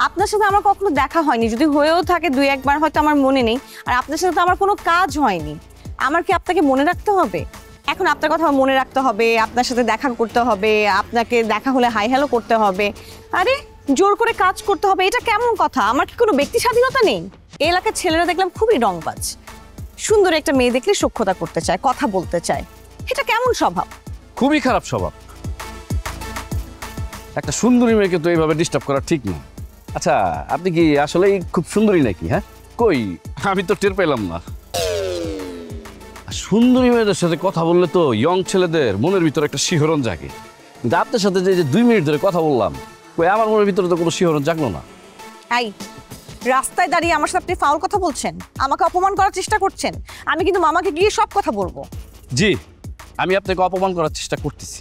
আপনার সাথে আমার কখনো দেখা হয়নি, যদি হয়েও থাকে দুই একবার, হয়তো আমার মনে নেই। আর আপনার সাথে তো আমার কোনো কাজ হয়নি, আমার কি আপনাকে মনে রাখতে হবে? এখন আপনার কথা মনে রাখতে হবে, আপনার সাথে দেখা করতে হবে, আপনাকে দেখা হলে হাই হ্যালো করতে হবে, আরে জোর করে কাজ করতে হবে, এটা কেমন কথা? আমার কি কোনো ব্যক্তি স্বাধীনতা নেই? এই এলাকার ছেলেরা দেখলাম খুবই রংবাজ, সুন্দর একটা মেয়ে দেখলে সখ্যতা করতে চায়, কথা বলতে চায়, এটা কেমন স্বভাব? খুবই খারাপ স্বভাব। একটা সুন্দরী মেয়েকে তো এইভাবে ডিস্টার্ব করা ঠিক না। আচ্ছা, আপনি কি আসলেই খুব সুন্দরী নাকি? হ্যাঁ, কই আমি তো টের পেলাম না। সুন্দরী মেয়েদের সাথে কথা বললে তো ইয়ং ছেলেদের মনের ভিতরে একটা শিহরণ জাগে, কিন্তু আপনার সাথে যে 2 মিনিট ধরে কথা বললাম, কই আমার মনের ভিতরে তো কোনো শিহরণ জাগলো না। এই রাস্তায় দাঁড়িয়ে আমার সাথে আপনি ফাউল কথা বলছেন, আমাকে অপমান করার চেষ্টা করছেন। আমি কিন্তু মামাকে গিয়ে সব কথা বলবো। জি, আমি আপনাকে অপমান করার চেষ্টা করতেছি।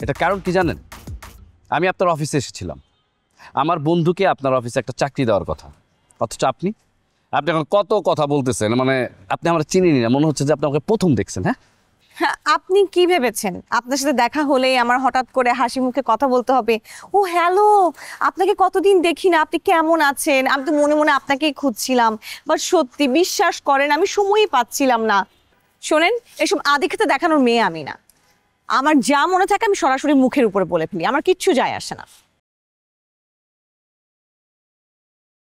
এটা কারণ কি জানেন? আমি আপনার অফিসে এসেছিলাম, আমার বন্ধুকে আপনার অফিসে একটা চাকরি দেওয়ার কথা, অথচ আপনি এখন কত কথা বলতেছেন, মানে আপনি আমার চিনিনি না, মনে হচ্ছে যে আপনি আমাকে প্রথম দেখছেন। হ্যাঁ, হ্যাঁ, আপনি কি ভেবেছেন আপনার সাথে দেখা হলেই আমার হঠাৎ করে হাসি মুখে কথা বলতে হবে? ও হ্যালো, আপনাকে কতদিন দেখি না, আপনি কেমন আছেন? আমি তো মনে মনে আপনাকেই খুঁজছিলাম, বাট সত্যি বিশ্বাস করেন আমি সময়ই পাচ্ছিলাম না। শোনেন, এসব আদিক্ষেতে দেখানোর মেয়ে আমি না। আমার যা মনে থাকে আমি সরাসরি মুখের উপরে বলে ফেলি, আমার কিচ্ছু যায় আসে না।